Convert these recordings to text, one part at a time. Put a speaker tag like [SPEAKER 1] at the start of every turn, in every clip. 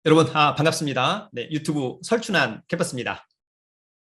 [SPEAKER 1] 여러분, 반갑습니다. 네, 유튜브 설춘환 캠퍼스입니다.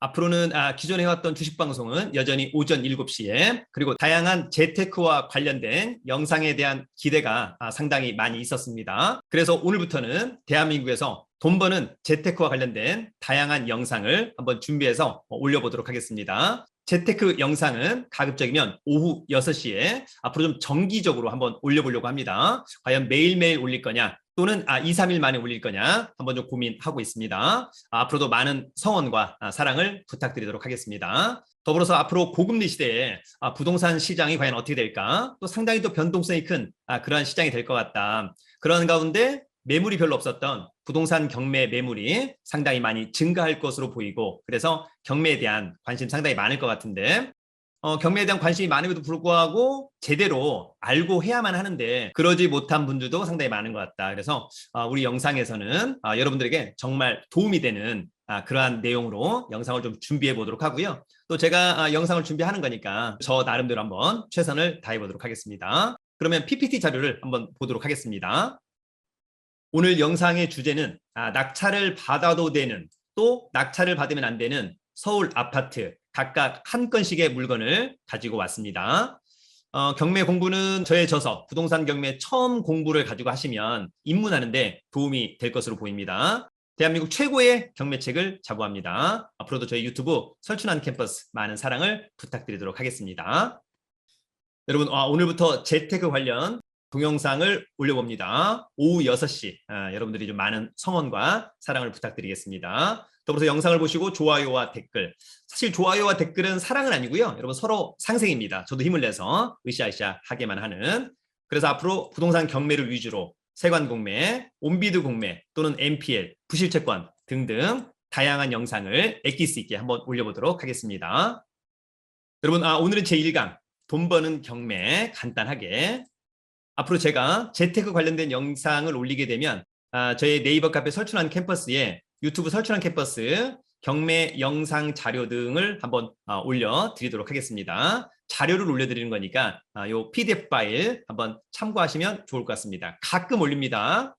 [SPEAKER 1] 앞으로는 기존에 해왔던 주식 방송은 여전히 오전 7시에 그리고 다양한 재테크와 관련된 영상에 대한 기대가 상당히 많이 있었습니다. 그래서 오늘부터는 대한민국에서 돈 버는 재테크와 관련된 다양한 영상을 한번 준비해서 올려보도록 하겠습니다. 재테크 영상은 가급적이면 오후 6시에 앞으로 좀 정기적으로 한번 올려보려고 합니다. 과연 매일매일 올릴 거냐 또는 2, 3일 만에 올릴 거냐 한번 좀 고민하고 있습니다. 앞으로도 많은 성원과 사랑을 부탁드리도록 하겠습니다. 더불어서 앞으로 고금리 시대에 부동산 시장이 과연 어떻게 될까? 또 상당히 또 변동성이 큰 그러한 시장이 될 것 같다. 그런 가운데 매물이 별로 없었던 부동산 경매 매물이 상당히 많이 증가할 것으로 보이고, 그래서 경매에 대한 관심 상당히 많을 것 같은데, 경매에 대한 관심이 많음에도 불구하고 제대로 알고 해야만 하는데 그러지 못한 분들도 상당히 많은 것 같다. 그래서 우리 영상에서는 여러분들에게 정말 도움이 되는 그러한 내용으로 영상을 좀 준비해 보도록 하고요. 또 제가 영상을 준비하는 거니까 저 나름대로 한번 최선을 다해 보도록 하겠습니다. 그러면 PPT 자료를 한번 보도록 하겠습니다. 오늘 영상의 주제는 낙찰을 받아도 되는, 또 낙찰을 받으면 안 되는 서울 아파트 각각 한 건씩의 물건을 가지고 왔습니다. 경매 공부는 저의 저서 부동산 경매 처음 공부를 가지고 하시면 입문하는데 도움이 될 것으로 보입니다. 대한민국 최고의 경매책을 자부합니다. 앞으로도 저희 유튜브 설춘환 캠퍼스 많은 사랑을 부탁드리도록 하겠습니다. 여러분, 오늘부터 재테크 관련 동영상을 올려봅니다. 오후 6시 여러분들이 좀 많은 성원과 사랑을 부탁드리겠습니다. 더불어서 영상을 보시고 좋아요와 댓글, 사실 좋아요와 댓글은 사랑은 아니고요, 여러분 서로 상생입니다. 저도 힘을 내서 으쌰으쌰 하게만 하는. 그래서 앞으로 부동산 경매를 위주로 세관 공매, 온비드 공매 또는 MPL, 부실채권 등등 다양한 영상을 엑기스 있게 한번 올려보도록 하겠습니다. 여러분, 오늘은 제1강 돈 버는 경매 간단하게. 앞으로 제가 재테크 관련된 영상을 올리게 되면 저희 네이버 카페 설춘환 캠퍼스에 유튜브 설춘환 캠퍼스 경매 영상 자료 등을 한번 올려드리도록 하겠습니다. 자료를 올려드리는 거니까 요 PDF 파일 한번 참고하시면 좋을 것 같습니다. 가끔 올립니다.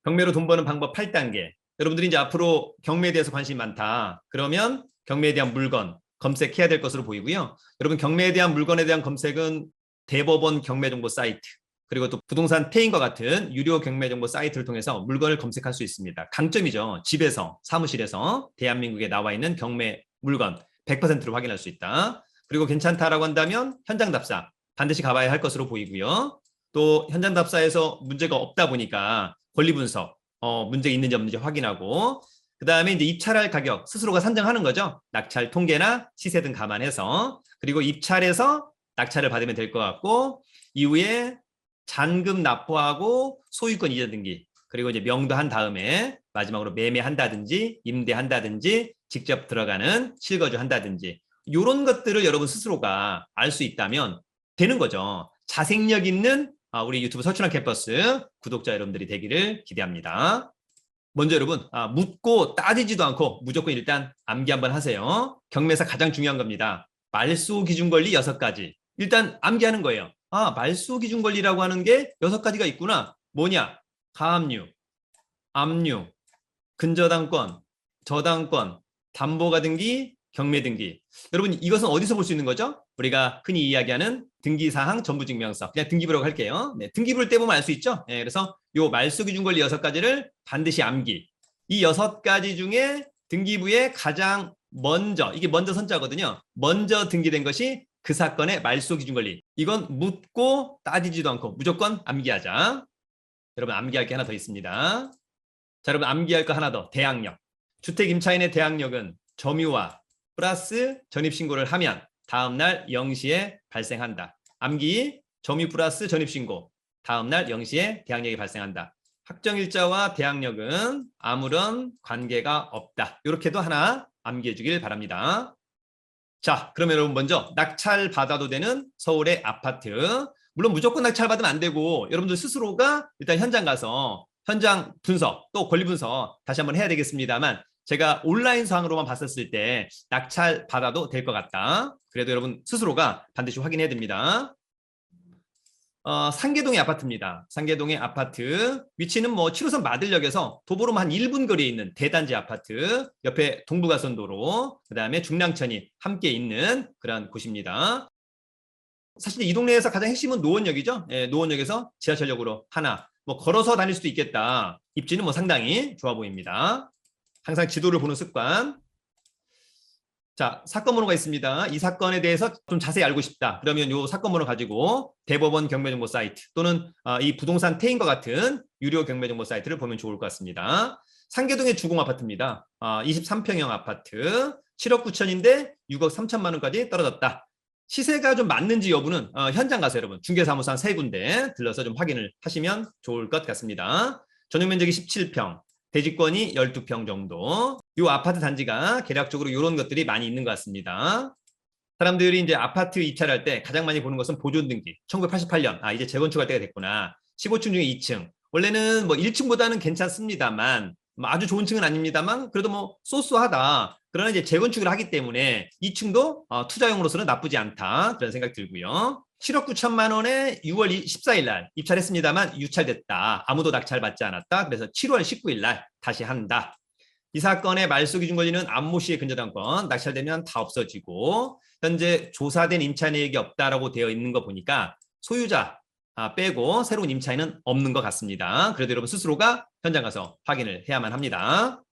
[SPEAKER 1] 경매로 돈 버는 방법 8단계. 여러분들이 이제 앞으로 경매에 대해서 관심이 많다. 그러면 경매에 대한 물건 검색해야 될 것으로 보이고요. 여러분, 경매에 대한 물건에 대한 검색은 대법원 경매정보 사이트, 그리고 또 부동산 페인과 같은 유료 경매 정보 사이트를 통해서 물건을 검색할 수 있습니다. 강점이죠. 집에서, 사무실에서 대한민국에 나와 있는 경매 물건 100%를 확인할 수 있다. 그리고 괜찮다라고 한다면 현장 답사 반드시 가봐야 할 것으로 보이고요. 또 현장 답사에서 문제가 없다 보니까 권리 분석, 문제 있는지 없는지 확인하고, 그 다음에 이제 입찰할 가격 스스로가 산정하는 거죠. 낙찰 통계나 시세 등 감안해서. 그리고 입찰해서 낙찰을 받으면 될 것 같고, 이후에 잔금 납부하고 소유권 이전 등기, 그리고 이제 명도한 다음에 마지막으로 매매한다든지 임대한다든지 직접 들어가는 실거주 한다든지 이런 것들을 여러분 스스로가 알 수 있다면 되는 거죠. 자생력 있는 우리 유튜브 설춘환 캠퍼스 구독자 여러분들이 되기를 기대합니다. 먼저 여러분, 묻고 따지지도 않고 무조건 일단 암기 한번 하세요. 경매에서 가장 중요한 겁니다. 말소 기준 권리 6가지. 일단 암기하는 거예요. 말소 기준 권리라고 하는 게 6가지가 있구나. 뭐냐? 가압류, 압류, 근저당권, 저당권, 담보가 등기, 경매 등기. 여러분, 이것은 어디서 볼 수 있는 거죠? 우리가 흔히 이야기하는 등기사항 전부증명서, 그냥 등기부라고 할게요. 네, 등기부를 떼보면 알 수 있죠. 네, 그래서 요 말소 기준 권리 6가지를 반드시 암기. 이 6가지 중에 등기부에 가장 먼저, 이게 먼저 선자거든요. 먼저 등기된 것이 그 사건의 말소 기준 권리. 이건 묻고 따지지도 않고 무조건 암기하자. 여러분, 암기할 게 하나 더 있습니다. 자, 여러분, 암기할 거 하나 더. 대항력. 주택 임차인의 대항력은 점유와 플러스 전입신고를 하면 다음날 0시에 발생한다. 암기, 점유 플러스 전입신고, 다음날 0시에 대항력이 발생한다. 확정일자와 대항력은 아무런 관계가 없다. 이렇게도 하나 암기해 주길 바랍니다. 자, 그러면 여러분, 먼저 낙찰 받아도 되는 서울의 아파트. 물론 무조건 낙찰 받으면 안 되고 여러분들 스스로가 일단 현장 가서 현장 분석, 또 권리 분석 다시 한번 해야 되겠습니다만, 제가 온라인 상으로만 봤었을 때 낙찰 받아도 될 것 같다. 그래도 여러분 스스로가 반드시 확인해야 됩니다. 상계동의 아파트입니다. 상계동의 아파트 위치는 뭐 7호선 마들역에서 도보로 한 1분 거리에 있는 대단지 아파트, 옆에 동부가선도로, 그다음에 중랑천이 함께 있는 그런 곳입니다. 사실 이 동네에서 가장 핵심은 노원역이죠. 예, 노원역에서 지하철역으로 하나, 뭐 걸어서 다닐 수도 있겠다. 입지는 뭐 상당히 좋아 보입니다. 항상 지도를 보는 습관. 자, 사건 번호가 있습니다. 이 사건에 대해서 좀 자세히 알고 싶다. 그러면 이 사건 번호 가지고 대법원 경매정보 사이트 또는 이 부동산 태인과 같은 유료 경매정보 사이트를 보면 좋을 것 같습니다. 상계동의 주공아파트입니다. 23평형 아파트 7억 9천인데 6억 3천만 원까지 떨어졌다. 시세가 좀 맞는지 여부는 현장 가서 여러분 중개사무소 한 3군데 들러서 좀 확인을 하시면 좋을 것 같습니다. 전용 면적이 17평. 대지권이 12평 정도. 이 아파트 단지가 개략적으로 이런 것들이 많이 있는 것 같습니다. 사람들이 이제 아파트 입찰할 때 가장 많이 보는 것은 보존 등기. 1988년. 이제 재건축할 때가 됐구나. 15층 중에 2층. 원래는 뭐 1층보다는 괜찮습니다만, 뭐 아주 좋은 층은 아닙니다만, 그래도 뭐 쏘쏘하다. 그러나 이제 재건축을 하기 때문에 2층도 투자용으로서는 나쁘지 않다. 그런 생각 들고요. 7억 9천만 원에 6월 14일 날 입찰했습니다만 유찰됐다. 아무도 낙찰받지 않았다. 그래서 7월 19일 날 다시 한다. 이 사건의 말소 기준 권리는 안모 씨의 근저당권 낙찰되면 다 없어지고 현재 조사된 임차 내역이 없다라고 되어 있는 거 보니까 소유자 빼고 새로운 임차인은 없는 것 같습니다. 그래도 여러분 스스로가 현장 가서 확인을 해야만 합니다.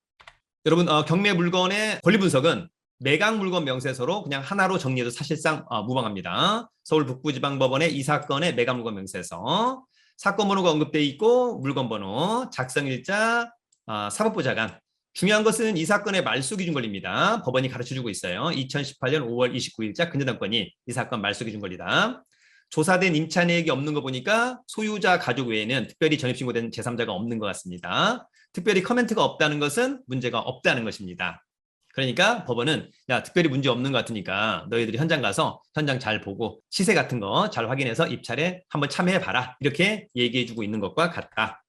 [SPEAKER 1] 여러분 경매 물건의 권리 분석은 매각 물건 명세서로 그냥 하나로 정리해도 사실상 무방합니다. 서울 북부지방법원의 이 사건의 매각 물건 명세서, 사건 번호가 언급되어 있고 물건 번호, 작성일자, 사법부 자간. 중요한 것은 이 사건의 말소 기준 권리입니다. 법원이 가르쳐주고 있어요. 2018년 5월 29일자 근저당권이 이 사건 말소 기준 권리다. 조사된 임차 내역이 없는 거 보니까 소유자 가족 외에는 특별히 전입신고된 제3자가 없는 것 같습니다. 특별히 커멘트가 없다는 것은 문제가 없다는 것입니다. 그러니까 법원은 야 특별히 문제 없는 것 같으니까 너희들이 현장 가서 현장 잘 보고 시세 같은 거 잘 확인해서 입찰에 한번 참여해봐라. 이렇게 얘기해주고 있는 것과 같다.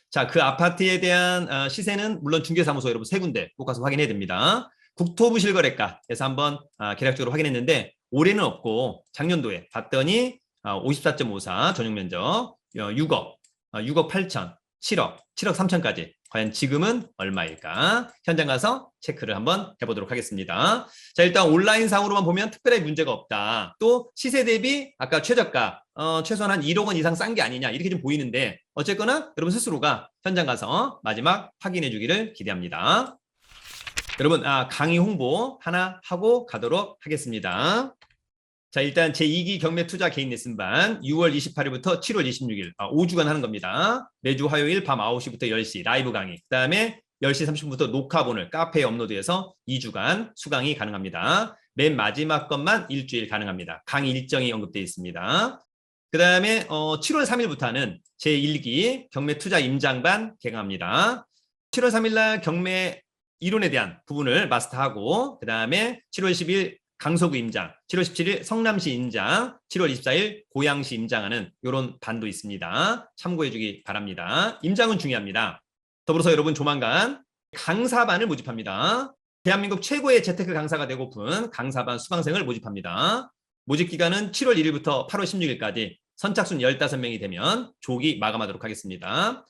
[SPEAKER 1] 자, 그 아파트에 대한 시세는 물론 중개사무소 여러분 3군데 꼭 가서 확인해야 됩니다. 국토부 실거래가에서 한번 계략적으로 확인했는데 올해는 없고 작년도에 봤더니 54.54 전용 면적 6억 8천 7억 3천까지 과연 지금은 얼마일까? 현장 가서 체크를 한번 해보도록 하겠습니다. 자, 일단 온라인상으로만 보면 특별히 문제가 없다. 또 시세 대비 아까 최저가 최소한 한 1억 원 이상 싼 게 아니냐 이렇게 좀 보이는데 어쨌거나 여러분 스스로가 현장 가서 마지막 확인해 주기를 기대합니다. 여러분 강의 홍보 하나 하고 가도록 하겠습니다. 자, 일단 제2기 경매 투자 개인 레슨반 6월 28일부터 7월 26일 5주간 하는 겁니다. 매주 화요일 밤 9시부터 10시 라이브 강의, 그 다음에 10시 30분부터 녹화본을 카페에 업로드해서 2주간 수강이 가능합니다. 맨 마지막 것만 일주일 가능합니다. 강의 일정이 언급되어 있습니다. 그 다음에 7월 3일부터는 제1기 경매 투자 임장반 개강합니다. 7월 3일 날 경매 이론에 대한 부분을 마스터하고 그 다음에 7월 10일 강서구 임장, 7월 17일 성남시 임장, 7월 24일 고양시 임장하는 이런 반도 있습니다. 참고해 주기 바랍니다. 임장은 중요합니다. 더불어서 여러분 조만간 강사반을 모집합니다. 대한민국 최고의 재테크 강사가 되고픈 강사반 수강생을 모집합니다. 모집 기간은 7월 1일부터 8월 16일까지 선착순 15명이 되면 조기 마감하도록 하겠습니다.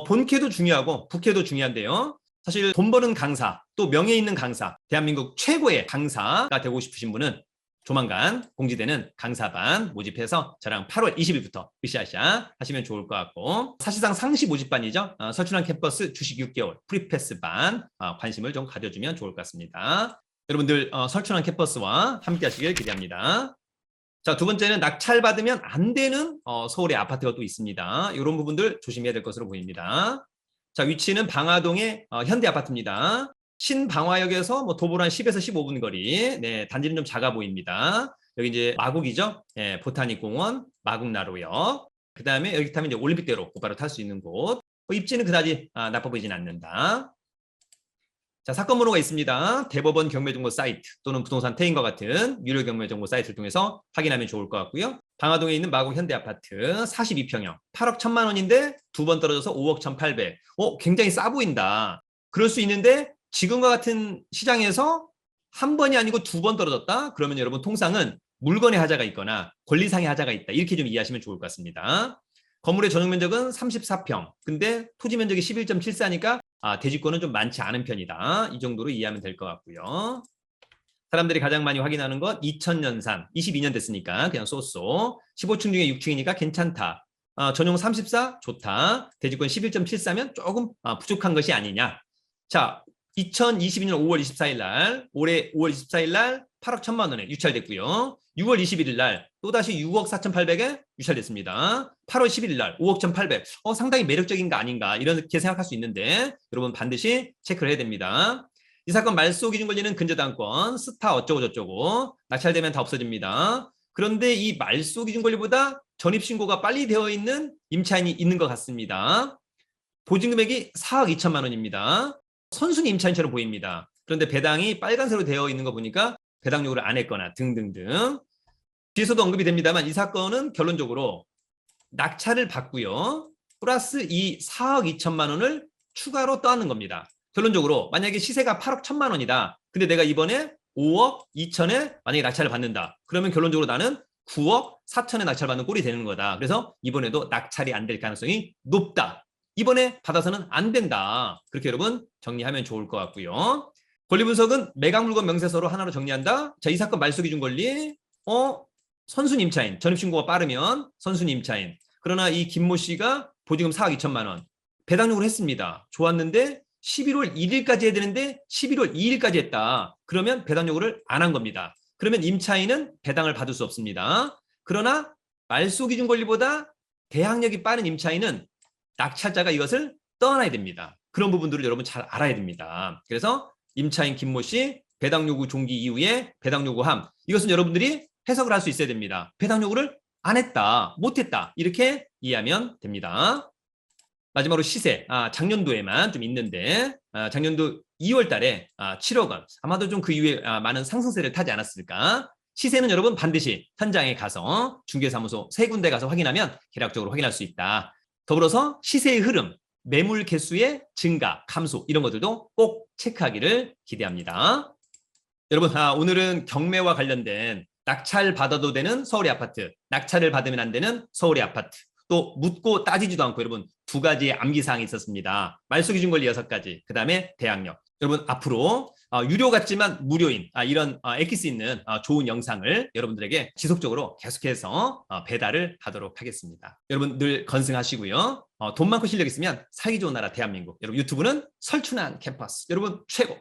[SPEAKER 1] 본캐도 중요하고 부캐도 중요한데요. 사실 돈 버는 강사, 또 명예 있는 강사, 대한민국 최고의 강사가 되고 싶으신 분은 조만간 공지되는 강사반 모집해서 저랑 8월 20일부터 으쌰으쌰 하시면 좋을 것 같고 사실상 상시 모집반이죠. 설춘환 캠퍼스 주식 6개월 프리패스반 관심을 좀 가져주면 좋을 것 같습니다. 여러분들 설춘환 캠퍼스와 함께 하시길 기대합니다. 자, 두 번째는 낙찰받으면 안 되는 서울의 아파트가 또 있습니다. 이런 부분들 조심해야 될 것으로 보입니다. 자, 위치는 방화동의 현대아파트입니다. 신방화역에서 뭐 도보로 한 10에서 15분 거리. 네, 단지는 좀 작아 보입니다. 여기 이제 마곡이죠. 네, 보타닉공원, 마곡나루역. 그 다음에 여기 타면 이제 올림픽대로 곧바로 탈 수 있는 곳. 입지는 그다지 나빠 보이진 않는다. 자, 사건 번호가 있습니다. 대법원 경매정보 사이트 또는 부동산 태인과 같은 유료 경매정보 사이트를 통해서 확인하면 좋을 것 같고요. 방화동에 있는 마곡 현대아파트 42평형 8억 1천만 원인데 두 번 떨어져서 5억 1,800. 굉장히 싸 보인다. 그럴 수 있는데 지금과 같은 시장에서 한 번이 아니고 두 번 떨어졌다? 그러면 여러분 통상은 물건의 하자가 있거나 권리상의 하자가 있다. 이렇게 좀 이해하시면 좋을 것 같습니다. 건물의 전용 면적은 34평. 근데 토지 면적이 11.74니까 대지권은 좀 많지 않은 편이다. 이 정도로 이해하면 될 것 같고요. 사람들이 가장 많이 확인하는 건 2000년산, 22년 됐으니까 그냥 쏘쏘. 15층 중에 6층이니까 괜찮다. 전용 34 좋다. 대지권 11.74면 조금 부족한 것이 아니냐. 자, 2022년 5월 24일 날, 올해 5월 24일 날 8억 1천만 원에 유찰됐고요. 6월 21일 날 또다시 6억 4,800에 유찰됐습니다. 8월 11일 날 5억 1,800. 상당히 매력적인 거 아닌가 이렇게 생각할 수 있는데 여러분 반드시 체크를 해야 됩니다. 이 사건 말소 기준 권리는 근저당권, 스타 어쩌고 저쩌고 낙찰되면 다 없어집니다. 그런데 이 말소 기준 권리보다 전입신고가 빨리 되어 있는 임차인이 있는 것 같습니다. 보증금액이 4억 2천만 원입니다. 선순위 임차인처럼 보입니다. 그런데 배당이 빨간색으로 되어 있는 거 보니까 배당 요구를 안 했거나 등등등. 뒤에서도 언급이 됩니다만 이 사건은 결론적으로 낙찰을 받고요. 플러스 이 4억 2천만 원을 추가로 떠안는 겁니다. 결론적으로 만약에 시세가 8억 1천만 원이다. 근데 내가 이번에 5억 2천에 만약에 낙찰을 받는다. 그러면 결론적으로 나는 9억 4천에 낙찰받는 꼴이 되는 거다. 그래서 이번에도 낙찰이 안 될 가능성이 높다. 이번에 받아서는 안 된다. 그렇게 여러분 정리하면 좋을 것 같고요. 권리 분석은 매각 물건 명세서로 하나로 정리한다. 자, 이 사건 말소 기준 권리. 선순위 임차인. 전입신고가 빠르면 선순위 임차인. 그러나 이 김모 씨가 보증금 4억 2천만 원. 배당 요구를 했습니다. 좋았는데 11월 1일까지 해야 되는데 11월 2일까지 했다. 그러면 배당 요구를 안 한 겁니다. 그러면 임차인은 배당을 받을 수 없습니다. 그러나 말소 기준 권리보다 대항력이 빠른 임차인은 낙찰자가 이것을 떠나야 됩니다. 그런 부분들을 여러분 잘 알아야 됩니다. 그래서 임차인 김모 씨 배당 요구 종기 이후에 배당 요구함. 이것은 여러분들이 해석을 할 수 있어야 됩니다. 배당 요구를 안 했다, 못 했다. 이렇게 이해하면 됩니다. 마지막으로 시세. 작년도에만 좀 있는데 작년도 2월 달에 7억 원. 아마도 좀 그 이후에 많은 상승세를 타지 않았을까. 시세는 여러분 반드시 현장에 가서 중개사무소 세 군데 가서 확인하면 계략적으로 확인할 수 있다. 더불어서 시세의 흐름, 매물 개수의 증가, 감소 이런 것들도 꼭 체크하기를 기대합니다. 여러분 오늘은 경매와 관련된 낙찰 받아도 되는 서울의 아파트, 낙찰을 받으면 안 되는 서울의 아파트, 또 묻고 따지지도 않고 여러분 두 가지의 암기사항이 있었습니다. 말소 기준 권리 6가지, 그 다음에 대항력. 여러분 앞으로 유료 같지만 무료인 이런 엑기스 있는 좋은 영상을 여러분들에게 지속적으로 계속해서 배달을 하도록 하겠습니다. 여러분 늘 건승하시고요. 돈 많고 실력 있으면 살기 좋은 나라 대한민국. 여러분 유튜브는 설춘한 캠퍼스. 여러분 최고.